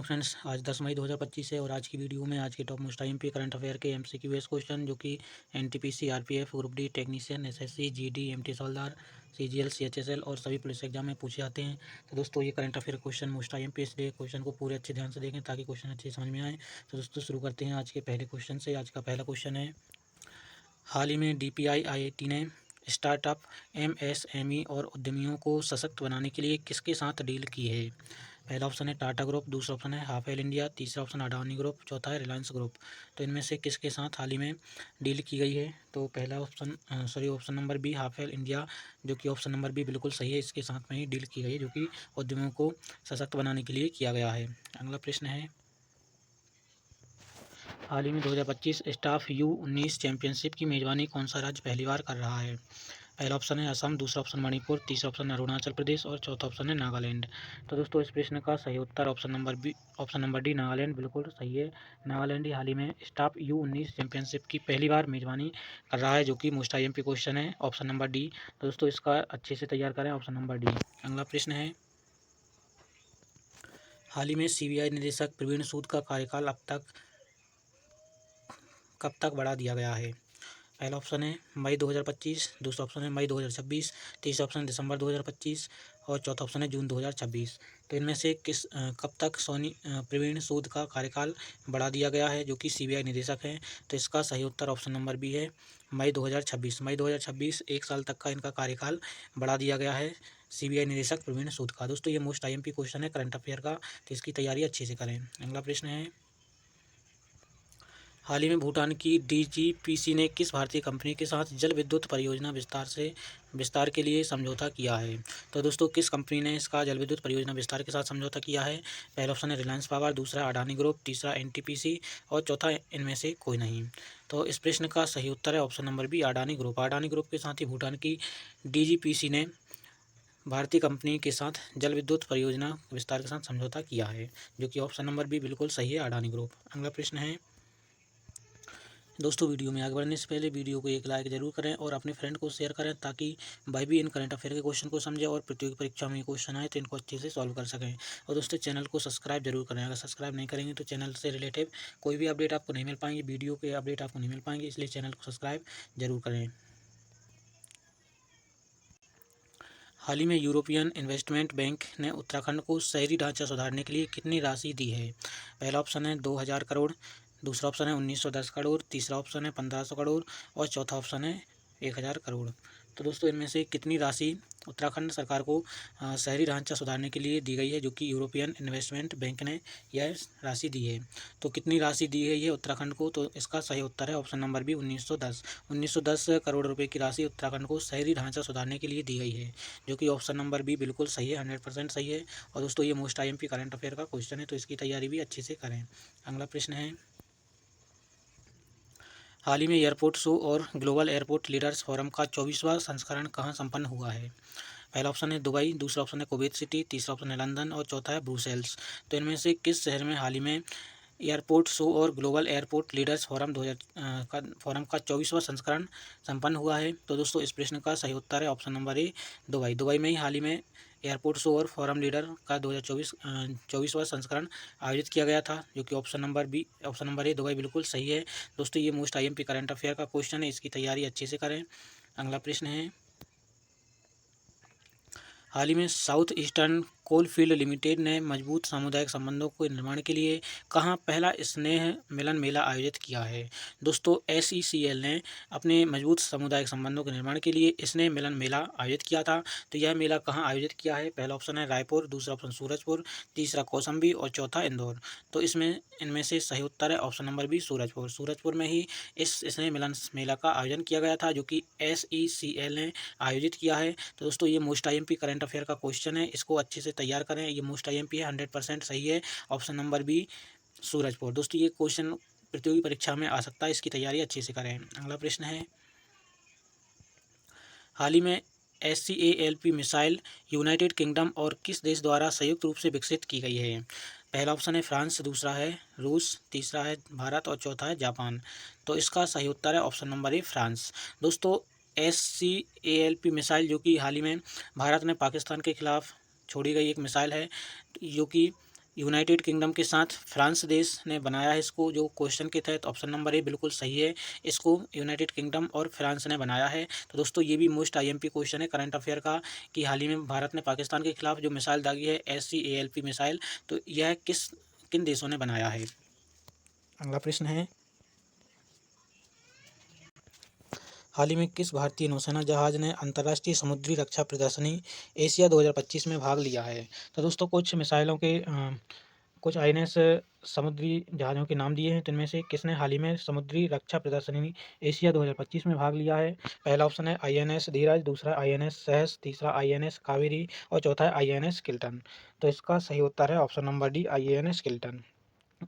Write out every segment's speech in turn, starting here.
Friends, आज 10 मई 2025 है और आज की वीडियो में आज के top most IMP current affair के एमसीक्यू बेस्ड क्वेश्चन जो कि NTPC, RPF, group D technician, SSC, GD, MT हवलदार, सीजीएल, सीएचएसएल और सभी पुलिस एग्जाम में पूछे जाते हैं। तो दोस्तों, ये current affair question most IMP, इसलिए क्वेश्चन को पूरे अच्छे ध्यान से देखें ताकि क्वेश्चन अच्छे समझ में आए। तो दोस्तों, शुरू करते हैं आज के पहले क्वेश्चन से। आज का पहला क्वेश्चन है, हाल ही में डीपीआई आईआईटी ने स्टार्टअप, एमएसएमई और उद्यमियों को सशक्त बनाने के लिए किसके साथ डील की है? पहला ऑप्शन है टाटा ग्रुप, दूसरा ऑप्शन है हाफेल इंडिया, तीसरा ऑप्शन अडानी ग्रुप, चौथा है रिलायंस ग्रुप। तो इनमें से किसके साथ हाल ही में डील की गई है? तो पहला ऑप्शन नंबर बी हाफेल इंडिया, जो कि ऑप्शन नंबर बी बिल्कुल सही है। इसके साथ में ही डील की गई है, जो कि उद्यमियों को सशक्त बनाने के लिए किया गया है। अगला प्रश्न है, हाल ही में 2025 स्टाफ U19 चैंपियनशिप की मेजबानी कौन सा राज्य पहली बार कर रहा है? पहला ऑप्शन है असम, दूसरा ऑप्शन मणिपुर, तीसरा ऑप्शन अरुणाचल प्रदेश और चौथा ऑप्शन है नागालैंड। तो दोस्तों, इस प्रश्न का सही उत्तर ऑप्शन नंबर डी नागालैंड बिल्कुल सही है। नागालैंड ही हाल ही में स्टाफ U19 चैंपियनशिप की पहली बार मेजबानी कर रहा है, जो कि मोस्ट आईएमपी क्वेश्चन है, ऑप्शन नंबर डी। तो दोस्तों, इसका अच्छे से तैयार करें, ऑप्शन नंबर डी। अगला प्रश्न है, हाल ही में सीबीआई निदेशक प्रवीण सूद का कार्यकाल कब तक बढ़ा दिया गया है? पहला ऑप्शन है मई 2025, दूसरा ऑप्शन है मई 2026, तीसरा ऑप्शन है दिसंबर 2025 और चौथा ऑप्शन है जून 2026। तो इनमें से कब तक प्रवीण सूद का कार्यकाल बढ़ा दिया गया है, जो कि सीबीआई निदेशक हैं? तो इसका सही उत्तर ऑप्शन नंबर बी है, मई 2026। मई 2026 एक साल तक का इनका कार्यकाल बढ़ा दिया गया है सीबीआई निदेशक प्रवीण सूद का। दोस्तों, ये मोस्ट आईएमपी क्वेश्चन है करंट अफेयर का, तो इसकी तैयारी अच्छे से करें। अगला प्रश्न है, हाल ही में भूटान की डीजीपीसी ने किस भारतीय कंपनी के साथ जल विद्युत परियोजना विस्तार के लिए समझौता किया है? तो दोस्तों, किस कंपनी ने इसका जल विद्युत परियोजना विस्तार के साथ समझौता किया है? पहला ऑप्शन है रिलायंस पावर, दूसरा अडानी ग्रुप, तीसरा एनटीपीसी और चौथा इनमें से कोई नहीं। तो इस प्रश्न का सही उत्तर है option number B Adani group. Adani group के साथ ही भूटान की डीजीपीसी ने भारतीय कंपनी के साथ जल विद्युत परियोजना विस्तार के साथ समझौता किया है, जो कि ऑप्शन नंबर बी बिल्कुल सही है, अडानी ग्रुप। अगला प्रश्न है, दोस्तों, वीडियो में आगे बढ़ने से पहले वीडियो को एक लाइक जरूर करें और अपने फ्रेंड को शेयर करें ताकि भाई भी इन करंट अफेयर के क्वेश्चन को समझे और प्रतियोगी परीक्षा में क्वेश्चन आए तो इनको अच्छे से सॉल्व कर सकें। और दोस्तों, चैनल को सब्सक्राइब जरूर करें। अगर सब्सक्राइब नहीं करेंगे तो चैनल से रिलेटेड कोई भी अपडेट आपको नहीं मिल पाएंगे, वीडियो के अपडेट आपको नहीं मिल पाएंगे, इसलिए चैनल को सब्सक्राइब जरूर करें। हाल ही में यूरोपियन इन्वेस्टमेंट बैंक ने उत्तराखंड को शहरी ढांचा सुधारने के लिए कितनी राशि दी है? पहला ऑप्शन है 2000 करोड़, दूसरा ऑप्शन है 1910 करोड़, तीसरा ऑप्शन है 1500 करोड़ और चौथा ऑप्शन है 1000 करोड़। तो दोस्तों, इनमें से कितनी राशि उत्तराखंड सरकार को शहरी ढांचा सुधारने के लिए दी गई है, जो कि यूरोपियन इन्वेस्टमेंट बैंक ने यह राशि दी है? तो कितनी राशि दी है ये उत्तराखंड को? तो इसका सही उत्तर है ऑप्शन नंबर बी 1910 करोड़ रुपए की राशि उत्तराखंड को शहरी ढांचा सुधारने के लिए दी गई है, जो कि ऑप्शन नंबर बी बिल्कुल सही है, 100% सही है। और दोस्तों, ये मोस्ट आईएमपी करंट अफेयर का क्वेश्चन है, तो इसकी तैयारी भी अच्छे से करें। अगला प्रश्न है, हाल ही में एयरपोर्ट शो और ग्लोबल एयरपोर्ट लीडर्स फोरम का 24वां संस्करण कहाँ संपन्न हुआ है? पहला ऑप्शन है दुबई, दूसरा ऑप्शन है कुवैत सिटी, तीसरा ऑप्शन है लंदन और चौथा है ब्रुसेल्स। तो इनमें से किस शहर में हाल ही में एयरपोर्ट शो और ग्लोबल एयरपोर्ट लीडर्स फोरम का 24वां संस्करण संपन्न हुआ है? तो दोस्तों, इस प्रश्न का सही उत्तर है option number A Dubai. Dubai में ही हाल ही में एयरपोर्ट शो और फोरम लीडर का 2024वां संस्करण आयोजित किया गया था, जो कि ऑप्शन नंबर ए दुबई बिल्कुल सही है। दोस्तों, ये मोस्ट आईएमपी करंट अफेयर का क्वेश्चन है, इसकी तैयारी अच्छे से करें। अगला प्रश्न है, हाल ही में साउथ ईस्टर्न कोलफील्ड लिमिटेड ने मजबूत सामुदायिक संबंधों के निर्माण के लिए कहाँ पहला स्नेह मिलन मेला आयोजित किया है? दोस्तों, SECL ने अपने मजबूत सामुदायिक संबंधों के निर्माण के लिए स्नेह मिलन मेला आयोजित किया था। तो यह मेला कहाँ आयोजित किया है? पहला ऑप्शन है रायपुर, दूसरा ऑप्शन सूरजपुर, तीसरा कौशाम्बी और चौथा इंदौर। तो इनमें से सही उत्तर है option number B Surajpur. Surajpur में ही इस स्नेह मिलन मेला का आयोजन किया गया था, जो कि SECL ने आयोजित किया है। तो दोस्तों, ये मोस्ट आईएमपी करंट अफेयर का क्वेश्चन है, इसको अच्छे से तैयार करें। ये मोस्ट आईएमपी है, 100% सही है, ऑप्शन नंबर बी सूरजपुर। दोस्तों, ये क्वेश्चन प्रतियोगी परीक्षा में आ सकता है, इसकी तैयारी अच्छे से करें। अगला प्रश्न है, हाल ही में SCALP मिसाइल यूनाइटेड किंगडम और किस देश द्वारा संयुक्त रूप से विकसित की गई है? पहला ऑप्शन है फ्रांस, दूसरा है रूस, तीसरा है भारत और चौथा है जापान। तो इसका सही उत्तर है ऑप्शन नंबर ए फ्रांस। दोस्तों, SCALP मिसाइल, जो कि हाल ही में भारत ने पाकिस्तान के खिलाफ छोड़ी गई एक मिसाइल है, जो कि यूनाइटेड किंगडम के साथ फ्रांस देश ने बनाया है इसको, जो क्वेश्चन के तहत ऑप्शन नंबर ए बिल्कुल सही है। इसको यूनाइटेड किंगडम और फ्रांस ने बनाया है। तो दोस्तों ये भी मोस्ट आईएमपी क्वेश्चन है करंट अफेयर का, कि हाल ही में भारत ने पाकिस्तान के खिलाफ जो मिसाइल दागी है SCALP मिसाइल, तो यह किन देशों ने बनाया है। अगला प्रश्न है, हाल ही में किस भारतीय नौसेना जहाज ने अंतर्राष्ट्रीय समुद्री रक्षा प्रदर्शनी एशिया 2025 में भाग लिया है। तो दोस्तों कुछ मिसाइलों के कुछ INS समुद्री जहाज़ों के नाम दिए हैं, तो इनमें से किसने हाल ही में समुद्री रक्षा प्रदर्शनी एशिया 2025 में भाग लिया है। पहला ऑप्शन है INS धीरज, दूसरा INS सहस, तीसरा INS कावेरी और चौथा है INS किल्टन। तो इसका सही उत्तर है option number D, INS Kiltan.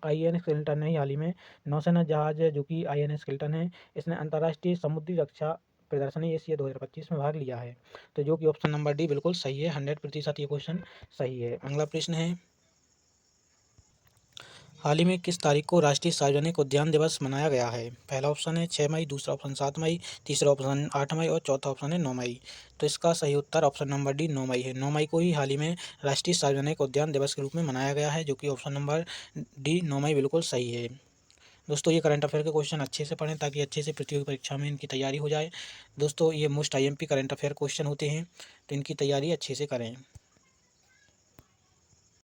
INS Kiltan ने हाल ही में नौसेना जहाज जो कि INS किल्टन है, इसने अंतर्राष्ट्रीय समुद्री रक्षा प्रदर्शनी एशिया 2025 में भाग लिया है। तो जो कि ऑप्शन नंबर डी बिल्कुल सही है, 100% ये क्वेश्चन सही है। अगला प्रश्न है, हाल ही में किस तारीख को राष्ट्रीय सार्वजनिक उद्यान दिवस मनाया गया है। पहला ऑप्शन है 6 मई, दूसरा ऑप्शन 7 मई, तीसरा ऑप्शन 8 मई और चौथा ऑप्शन है 9 मई। तो इसका सही उत्तर ऑप्शन नंबर डी 9 मई है। 9 मई को ही हाल ही में राष्ट्रीय सार्वजनिक उद्यान दिवस के रूप में मनाया गया है, जो कि ऑप्शन नंबर डी 9 मई बिल्कुल सही है। दोस्तों ये करंट अफेयर के क्वेश्चन अच्छे से पढ़ें ताकि अच्छे से प्रतियोगी परीक्षा में इनकी तैयारी हो जाए। दोस्तों ये most IMP current affair question होते हैं, तो इनकी तैयारी अच्छे से करें।